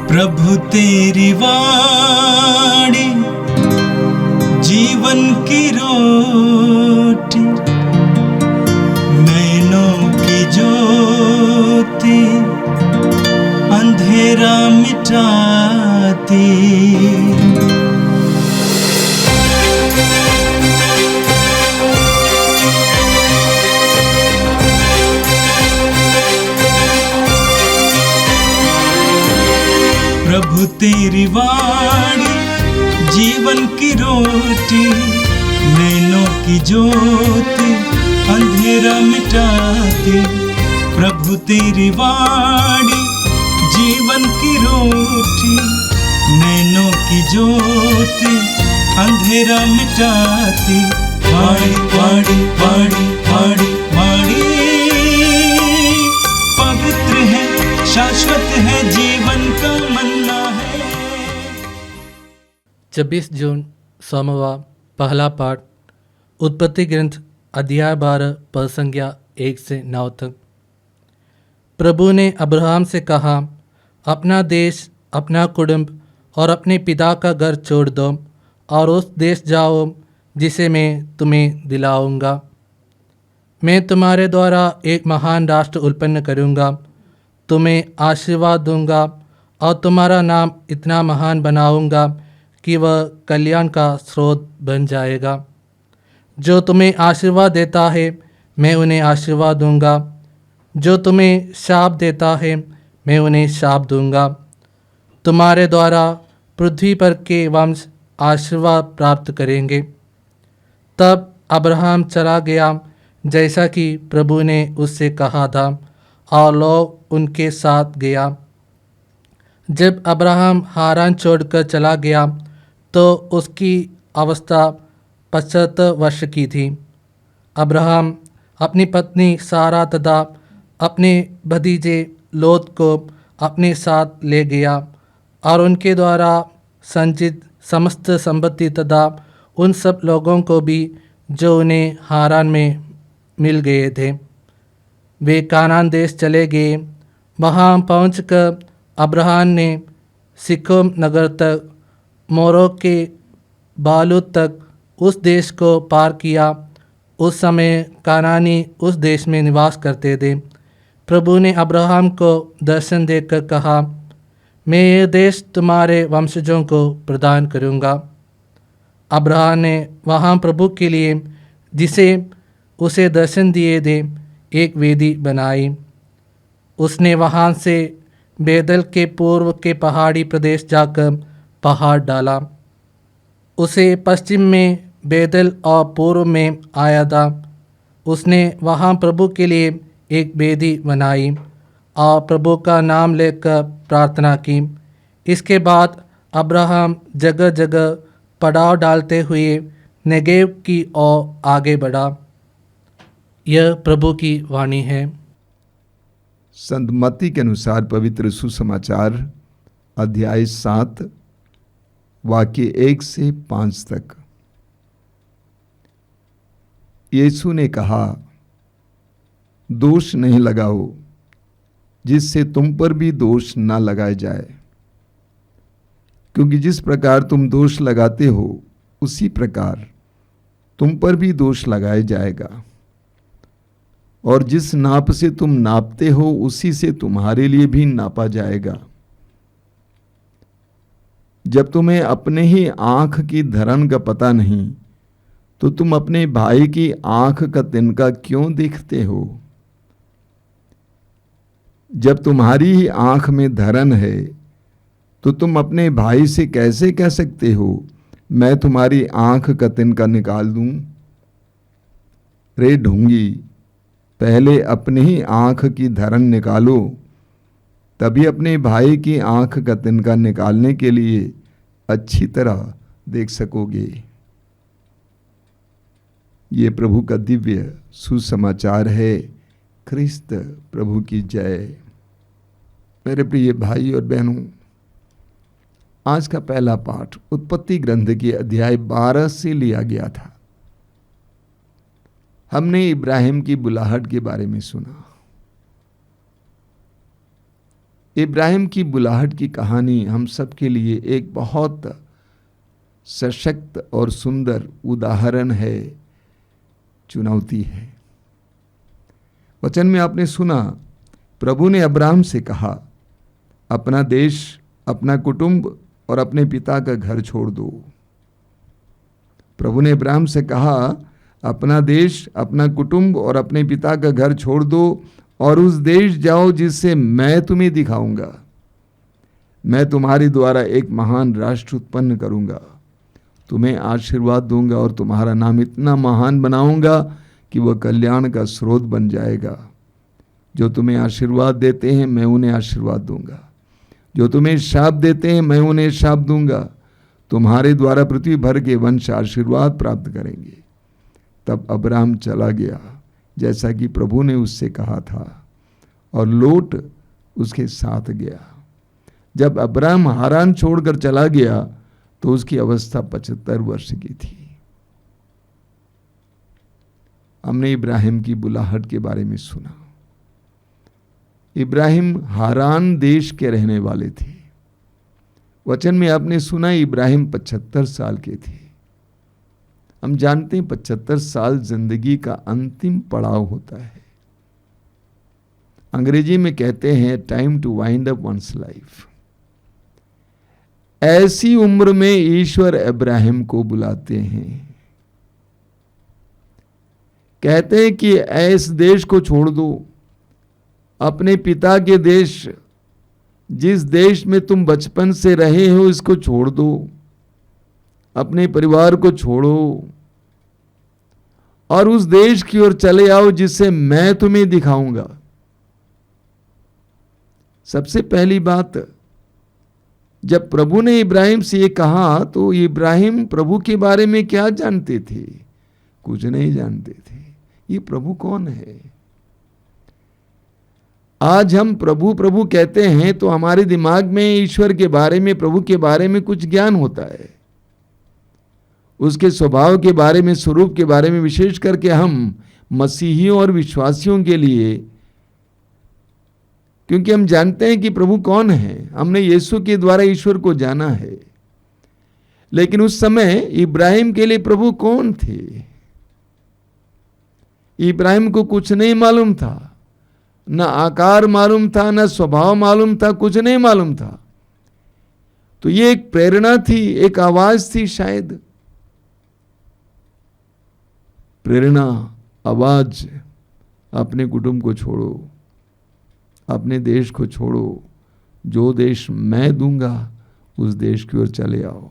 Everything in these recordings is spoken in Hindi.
प्रभु तेरी वाणी जीवन की रोटी, नैनों की ज्योति अंधेरा मिटाती। प्रभु तेरी वाणी जीवन की रोटी, नैनों की ज्योति अंधेरा मिटाती। प्रभु तेरी वाणी जीवन की रोटी, नैनों की ज्योति अंधेरा मिटाती। वाणी वाणी वाणी वाणी वाणी पवित्र है, शाश्वत है, जीवन का मन्ना है। 26 जून सोमवार। पहला पाठ उत्पत्ति ग्रंथ अध्याय 12 पद संख्या 1 से 9 तक। प्रभु ने अब्राहम से कहा, अपना देश, अपना कुटुंब और अपने पिता का घर छोड़ दो और उस देश जाओ जिसे मैं तुम्हें दिलाऊंगा। मैं तुम्हारे द्वारा एक महान राष्ट्र उत्पन्न करूंगा, तुम्हें आशीर्वाद दूंगा और तुम्हारा नाम इतना महान बनाऊंगा कि वह कल्याण का स्रोत बन जाएगा। जो तुम्हें आशीर्वाद देता है मैं उन्हें आशीर्वाद दूंगा, जो तुम्हें शाप देता है मैं उन्हें शाप दूंगा। तुम्हारे द्वारा पृथ्वी पर के वंश आशीर्वाद प्राप्त करेंगे। तब अब्राहम चला गया जैसा कि प्रभु ने उससे कहा था, और लोग उनके साथ गया। जब अब्राहम हारान छोड़कर चला गया तो उसकी अवस्था 75 वर्ष की थी। अब्राहम अपनी पत्नी सारा तथा अपने भतीजे लोत को अपने साथ ले गया और उनके द्वारा संचित समस्त संपत्ति तथा उन सब लोगों को भी जो उन्हें हारान में मिल गए थे। वे कानान देश चले गए। वहाँ पहुंचकर अब्राहम ने सिकोम नगर तक, मोरो के बालू तक उस देश को पार किया। उस समय कानानी उस देश में निवास करते थे। प्रभु ने अब्राहम को दर्शन देकर कहा, मैं ये देश तुम्हारे वंशजों को प्रदान करूँगा। अब्राहम ने वहाँ प्रभु के लिए, जिसे उसे दर्शन दिए थे, एक वेदी बनाई। उसने वहाँ से बेदल के पूर्व के पहाड़ी प्रदेश जाकर पहाड़ डाला। उसे पश्चिम में बेदल और पूर्व में आया था। उसने वहाँ प्रभु के लिए एक वेदी बनाई और प्रभु का नाम लेकर प्रार्थना की। इसके बाद अब्राहम जगह जगह पड़ाव डालते हुए नेगेव की ओर आगे बढ़ा। यह प्रभु की वाणी है। संत मत्ती के अनुसार पवित्र सुसमाचार अध्याय 7 वाक्य 1 से 5 तक। यीशु ने कहा, दोष नहीं लगाओ जिससे तुम पर भी दोष ना लगाया जाए, क्योंकि जिस प्रकार तुम दोष लगाते हो उसी प्रकार तुम पर भी दोष लगाया जाएगा, और जिस नाप से तुम नापते हो उसी से तुम्हारे लिए भी नापा जाएगा। जब तुम्हें अपने ही आंख की धरन का पता नहीं तो तुम अपने भाई की आंख का तिनका क्यों देखते हो? जब तुम्हारी ही आंख में धरन है तो तुम अपने भाई से कैसे कह सकते हो, मैं तुम्हारी आंख का तिनका निकाल दूं? रे ढोंगी, पहले अपनी ही आंख की धरन निकालो, तभी अपने भाई की आंख का तिनका निकालने के लिए अच्छी तरह देख सकोगे। ये प्रभु का दिव्य सुसमाचार है। ख्रिस्त प्रभु की जय। मेरे प्रिय भाई और बहनों, आज का पहला पाठ उत्पत्ति ग्रंथ के अध्याय 12 से लिया गया था। हमने इब्राहिम की बुलाहट के बारे में सुना। इब्राहिम की बुलाहट की कहानी हम सब के लिए एक बहुत सशक्त और सुंदर उदाहरण है, चुनौती है। वचन में आपने सुना, प्रभु ने अब्राहम से कहा, अपना देश, अपना कुटुंब और अपने पिता का घर छोड़ दो। प्रभु ने अब्राहम से कहा, अपना देश, अपना कुटुंब और अपने पिता का घर छोड़ दो और उस देश जाओ जिससे मैं तुम्हें दिखाऊंगा। मैं तुम्हारे द्वारा एक महान राष्ट्र उत्पन्न करूंगा, तुम्हें आशीर्वाद दूंगा और तुम्हारा नाम इतना महान बनाऊंगा कि वह कल्याण का स्रोत बन जाएगा। जो तुम्हें आशीर्वाद देते हैं मैं उन्हें आशीर्वाद दूंगा, जो तुम्हें शाप देते हैं मैं उन्हें शाप दूंगा। तुम्हारे द्वारा पृथ्वी भर के वंश आशीर्वाद प्राप्त करेंगे। तब अब्राहम चला गया जैसा कि प्रभु ने उससे कहा था, और लोट उसके साथ गया। जब अब्राहम हारान छोड़कर चला गया तो उसकी अवस्था 75 वर्ष की थी। हमने इब्राहिम की बुलाहट के बारे में सुना। इब्राहिम हारान देश के रहने वाले थे। वचन में आपने सुना इब्राहिम 75 साल के थे। हम जानते हैं 75 साल जिंदगी का अंतिम पड़ाव होता है। अंग्रेजी में कहते हैं time to wind up one's life. ऐसी उम्र में ईश्वर इब्राहिम को बुलाते हैं, कहते हैं कि इस देश को छोड़ दो, अपने पिता के देश, जिस देश में तुम बचपन से रहे हो इसको छोड़ दो, अपने परिवार को छोड़ो और उस देश की ओर चले आओ जिससे मैं तुम्हें दिखाऊंगा। सबसे पहली बात, जब प्रभु ने इब्राहिम से ये कहा तो इब्राहिम प्रभु के बारे में क्या जानते थे? कुछ नहीं जानते थे। ये प्रभु कौन है? आज हम प्रभु प्रभु कहते हैं तो हमारे दिमाग में ईश्वर के बारे में, प्रभु के बारे में कुछ ज्ञान होता है, उसके स्वभाव के बारे में, स्वरूप के बारे में। विशेष करके हम मसीहियों और विश्वासियों के लिए, क्योंकि हम जानते हैं कि प्रभु कौन है, हमने यीशु के द्वारा ईश्वर को जाना है। लेकिन उस समय इब्राहिम के लिए प्रभु कौन थे? इब्राहिम को कुछ नहीं मालूम था, ना आकार मालूम था, ना स्वभाव मालूम था, कुछ नहीं मालूम था। तो ये एक प्रेरणा थी, एक आवाज थी शायद, प्रेरणा, आवाज, अपने कुटुंब को छोड़ो, अपने देश को छोड़ो, जो देश मैं दूंगा उस देश की ओर चले आओ।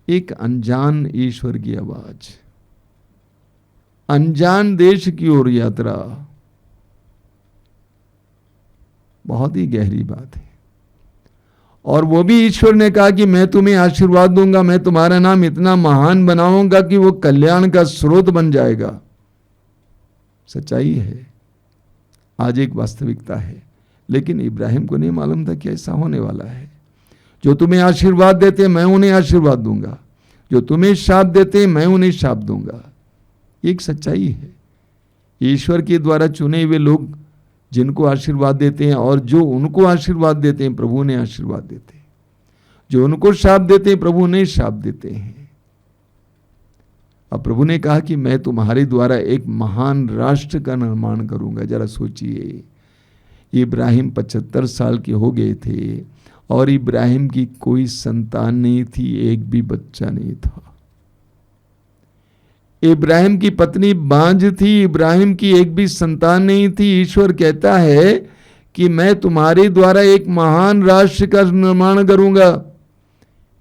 एक अनजान ईश्वर की आवाज, अनजान देश की ओर यात्रा, बहुत ही गहरी बात है। और वो भी ईश्वर ने कहा कि मैं तुम्हें आशीर्वाद दूंगा, मैं तुम्हारा नाम इतना महान बनाऊंगा कि वो कल्याण का स्रोत बन जाएगा। सच्चाई है, आज एक वास्तविकता है। लेकिन इब्राहिम को नहीं मालूम था कि ऐसा होने वाला है। जो तुम्हें आशीर्वाद देते मैं उन्हें आशीर्वाद दूंगा, जो तुम्हें शाप देते मैं उन्हें शाप दूंगा। एक सच्चाई है। ईश्वर के द्वारा चुने हुए लोग जिनको आशीर्वाद देते हैं और जो उनको आशीर्वाद देते हैं प्रभु ने आशीर्वाद देते हैं, जो उनको शाप देते हैं प्रभु ने शाप देते हैं। अब प्रभु ने कहा कि मैं तुम्हारे द्वारा एक महान राष्ट्र का निर्माण करूंगा। जरा सोचिए, इब्राहिम 75 साल के हो गए थे और इब्राहिम की कोई संतान नहीं थी, एक भी बच्चा नहीं था। इब्राहिम की पत्नी बांझ थी, इब्राहिम की एक भी संतान नहीं थी। ईश्वर कहता है कि मैं तुम्हारे द्वारा एक महान राष्ट्र का निर्माण करूंगा।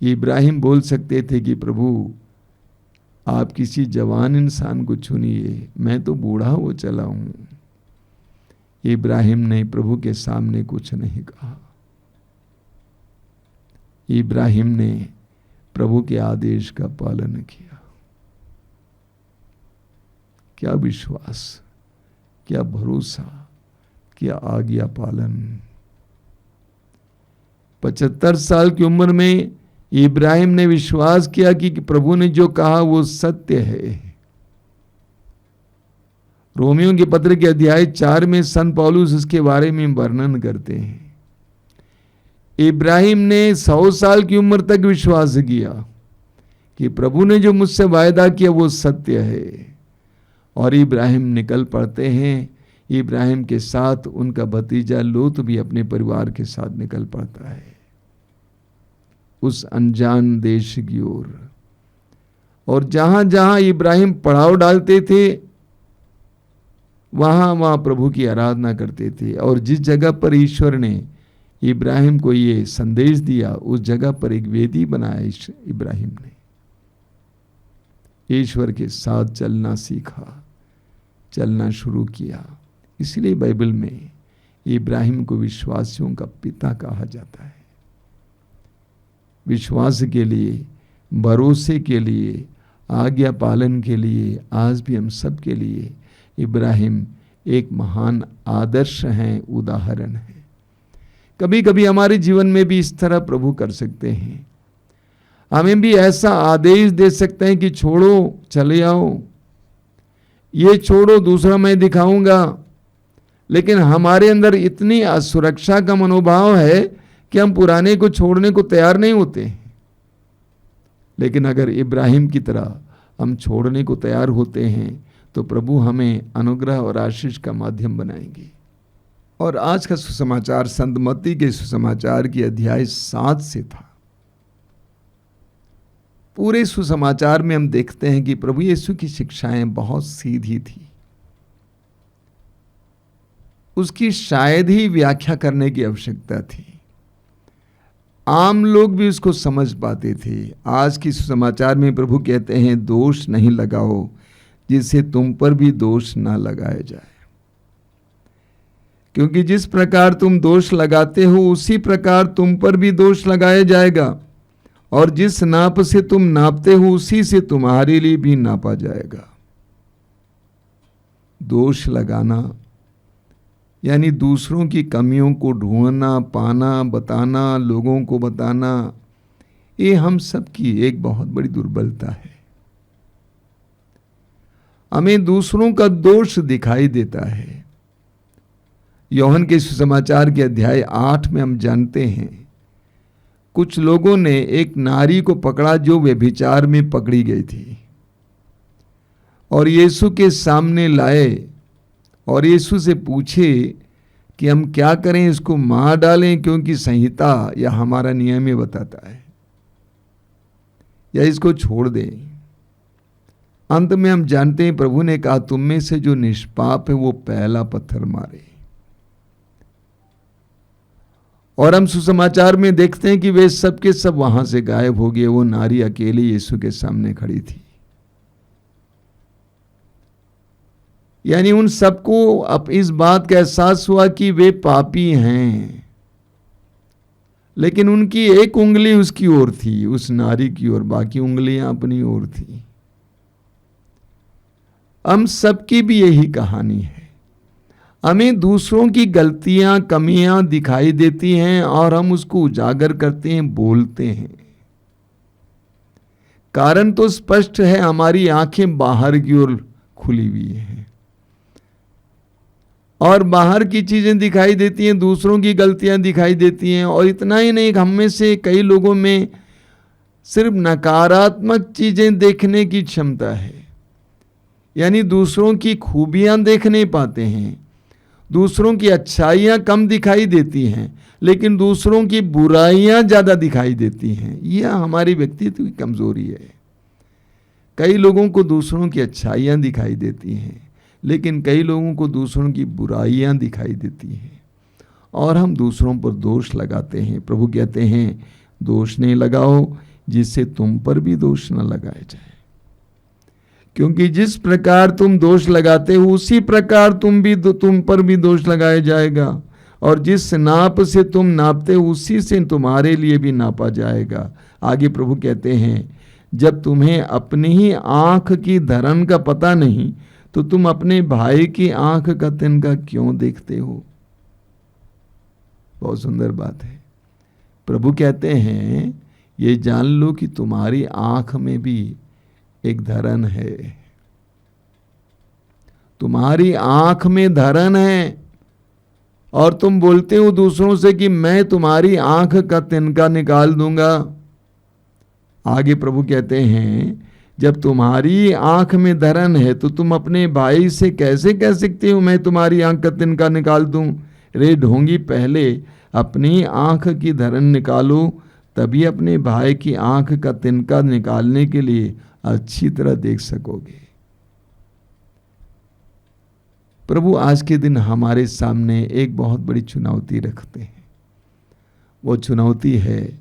इब्राहिम बोल सकते थे कि प्रभु आप किसी जवान इंसान को चुनिए, मैं तो बूढ़ा हो चला हूं। इब्राहिम ने प्रभु के सामने कुछ नहीं कहा। इब्राहिम ने प्रभु के आदेश का पालन किया। क्या विश्वास, क्या भरोसा, क्या आज्ञा पालन। 75 साल की उम्र में इब्राहिम ने विश्वास किया कि प्रभु ने जो कहा वो सत्य है। रोमियों के पत्र के अध्याय 4 में संत पौलुस इसके बारे में वर्णन करते हैं। इब्राहिम ने 100 साल की उम्र तक विश्वास किया कि प्रभु ने जो मुझसे वायदा किया वो सत्य है, और इब्राहिम निकल पड़ते हैं। इब्राहिम के साथ उनका भतीजा लूत भी अपने परिवार के साथ निकल पड़ता है उस अनजान देश की ओर। और जहां जहां इब्राहिम पड़ाव डालते थे वहां वहां प्रभु की आराधना करते थे, और जिस जगह पर ईश्वर ने इब्राहिम को ये संदेश दिया उस जगह पर एक वेदी बनाया इब्राहिम ने। ईश्वर के साथ चलना सीखा, चलना शुरू किया। इसलिए बाइबल में इब्राहिम को विश्वासियों का पिता कहा जाता है। विश्वास के लिए, भरोसे के लिए, आज्ञा पालन के लिए आज भी हम सब के लिए इब्राहिम एक महान आदर्श हैं, उदाहरण है। कभी कभी हमारे जीवन में भी इस तरह प्रभु कर सकते हैं। हमें भी ऐसा आदेश दे सकते हैं कि छोड़ो, चले आओ, ये छोड़ो, दूसरा मैं दिखाऊंगा। लेकिन हमारे अंदर इतनी असुरक्षा का मनोभाव है कि हम पुराने को छोड़ने को तैयार नहीं होते हैं। लेकिन अगर इब्राहिम की तरह हम छोड़ने को तैयार होते हैं तो प्रभु हमें अनुग्रह और आशीष का माध्यम बनाएंगे। और आज का सुसमाचार संत मत्ती के सुसमाचार की अध्याय 7 से था। पूरे सुसमाचार में हम देखते हैं कि प्रभु यीशु की शिक्षाएं बहुत सीधी थी। उसकी शायद ही व्याख्या करने की आवश्यकता थी, आम लोग भी उसको समझ पाते थे। आज की सुसमाचार में प्रभु कहते हैं दोष नहीं लगाओ जिससे तुम पर भी दोष ना लगाया जाए, क्योंकि जिस प्रकार तुम दोष लगाते हो उसी प्रकार तुम पर भी दोष लगाया जाएगा, और जिस नाप से तुम नापते हो उसी से तुम्हारे लिए भी नापा जाएगा। दोष लगाना यानी दूसरों की कमियों को ढूंढना, पाना, बताना, लोगों को बताना, ये हम सब की एक बहुत बड़ी दुर्बलता है। हमें दूसरों का दोष दिखाई देता है। यूहन्ना के सुसमाचार के अध्याय 8 में हम जानते हैं कुछ लोगों ने एक नारी को पकड़ा जो व्यभिचार में पकड़ी गई थी, और यीशु के सामने लाए और यीशु से पूछे कि हम क्या करें, इसको मार डालें क्योंकि संहिता या हमारा नियम ये बताता है, या इसको छोड़ दें। अंत में हम जानते हैं प्रभु ने कहा तुम में से जो निष्पाप है वो पहला पत्थर मारे। और हम सुसमाचार में देखते हैं कि वे सब के सब वहां से गायब हो गए। वो नारी अकेली यीशु के सामने खड़ी थी। यानी उन सबको अब इस बात का एहसास हुआ कि वे पापी हैं, लेकिन उनकी एक उंगली उसकी ओर थी, उस नारी की ओर, बाकी उंगलियां अपनी ओर थी। हम सबकी भी यही कहानी है। हमें दूसरों की गलतियां, कमियां दिखाई देती हैं और हम उसको उजागर करते हैं, बोलते हैं। कारण तो स्पष्ट है, हमारी आंखें बाहर की ओर खुली हुई हैं और बाहर की चीजें दिखाई देती हैं, दूसरों की गलतियां दिखाई देती हैं। और इतना ही नहीं, हम में से कई लोगों में सिर्फ नकारात्मक चीजें देखने की क्षमता है, यानी दूसरों की खूबियां देख नहीं पाते हैं। दूसरों की अच्छाइयां कम दिखाई देती हैं, लेकिन दूसरों की बुराइयां ज्यादा दिखाई देती हैं। यह हमारी व्यक्तित्व की कमजोरी है। कई लोगों को दूसरों की अच्छाइयां दिखाई देती हैं, लेकिन कई लोगों को दूसरों की बुराइयां दिखाई देती हैं और हम दूसरों पर दोष लगाते हैं। प्रभु कहते हैं दोष नहीं लगाओ जिससे तुम पर भी दोष न लगाया जाए, क्योंकि जिस प्रकार तुम दोष लगाते हो उसी प्रकार तुम पर भी दोष लगाया जाएगा, और जिस नाप से तुम नापते हो उसी से तुम्हारे लिए भी नापा जाएगा। आगे प्रभु कहते हैं जब तुम्हें अपनी ही आंख की धरन का पता नहीं तो तुम अपने भाई की आंख का तिनका क्यों देखते हो। बहुत सुंदर बात है। प्रभु कहते हैं ये जान लो कि तुम्हारी आंख में भी एक धरन है। तुम्हारी आंख में धरन है और तुम बोलते हो दूसरों से कि मैं तुम्हारी आंख का तिनका निकाल दूंगा। आगे प्रभु कहते हैं जब तुम्हारी आंख में धरन है तो तुम अपने भाई से कैसे कह सकते हो मैं तुम्हारी आंख का तिनका निकाल दूं। रे ढोंगी, पहले अपनी आंख की धरन निकालो, तभी अपने भाई की आंख का तिनका निकालने के लिए अच्छी तरह देख सकोगे। प्रभु आज के दिन हमारे सामने एक बहुत बड़ी चुनौती रखते हैं। वो चुनौती है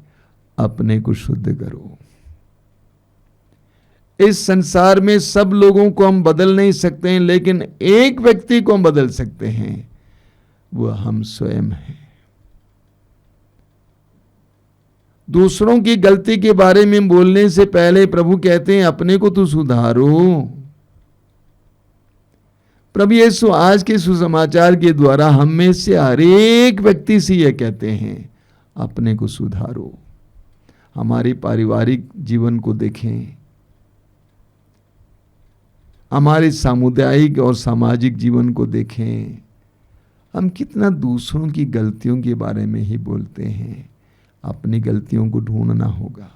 अपने को शुद्ध करो। इस संसार में सब लोगों को हम बदल नहीं सकते हैं, लेकिन एक व्यक्ति को हम बदल सकते हैं, वो हम स्वयं हैं। दूसरों की गलती के बारे में बोलने से पहले प्रभु कहते हैं अपने को तो सुधारो। प्रभु यीशु आज के सुसमाचार के द्वारा हम में से हर एक व्यक्ति से यह कहते हैं अपने को सुधारो। हमारी पारिवारिक जीवन को देखें, हमारे सामुदायिक और सामाजिक जीवन को देखें, हम कितना दूसरों की गलतियों के बारे में ही बोलते हैं। अपनी गलतियों को ढूंढना होगा।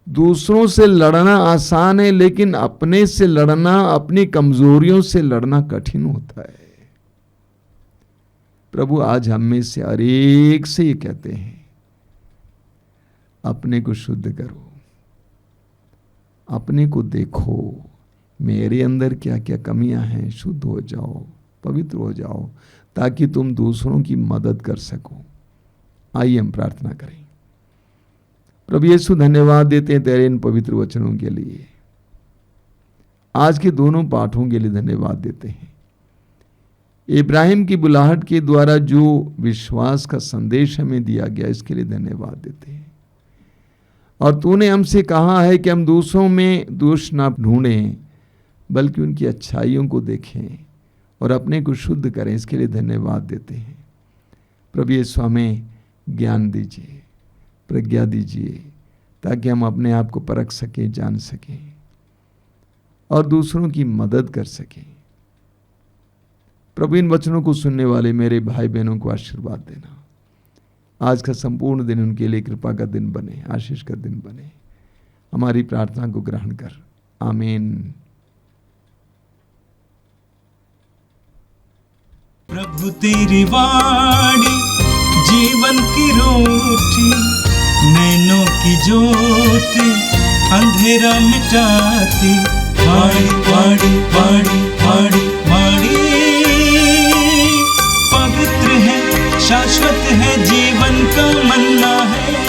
दूसरों से लड़ना आसान है, लेकिन अपने से लड़ना, अपनी कमजोरियों से लड़ना कठिन होता है। प्रभु आज हम में से हर एक से ये कहते हैं अपने को शुद्ध करो, अपने को देखो, मेरे अंदर क्या क्या कमियां हैं, शुद्ध हो जाओ, पवित्र हो जाओ, ताकि तुम दूसरों की मदद कर सको। आइए हम प्रार्थना करें। प्रभु यीशु धन्यवाद देते हैं तेरे इन पवित्र वचनों के लिए। आज के दोनों पाठों के लिए धन्यवाद देते हैं। इब्राहिम की बुलाहट के द्वारा जो विश्वास का संदेश हमें दिया गया, इसके लिए धन्यवाद देते हैं। और तूने हमसे कहा है कि हम दूसरों में दोष ना ढूंढें, बल्कि उनकी अच्छाइयों को देखें और अपने को शुद्ध करें। इसके लिए धन्यवाद देते हैं। प्रभु यीशु हमें ज्ञान दीजिए, प्रज्ञा दीजिए, ताकि हम अपने आप को परख सकें, जान सकें और दूसरों की मदद कर सकें। प्रभु इन वचनों को सुनने वाले मेरे भाई बहनों को आशीर्वाद देना। आज का संपूर्ण दिन उनके लिए कृपा का दिन बने, आशीष का दिन बने। हमारी प्रार्थना को ग्रहण कर, आमीन। प्रभु तेरी वाणी जीवन की रोटी, नैनों की ज्योति अंधेरा मिटाती। वाणी वाणी वाणी वाणी वाणी पवित्र है, शाश्वत है, जीवन का मन्ना है।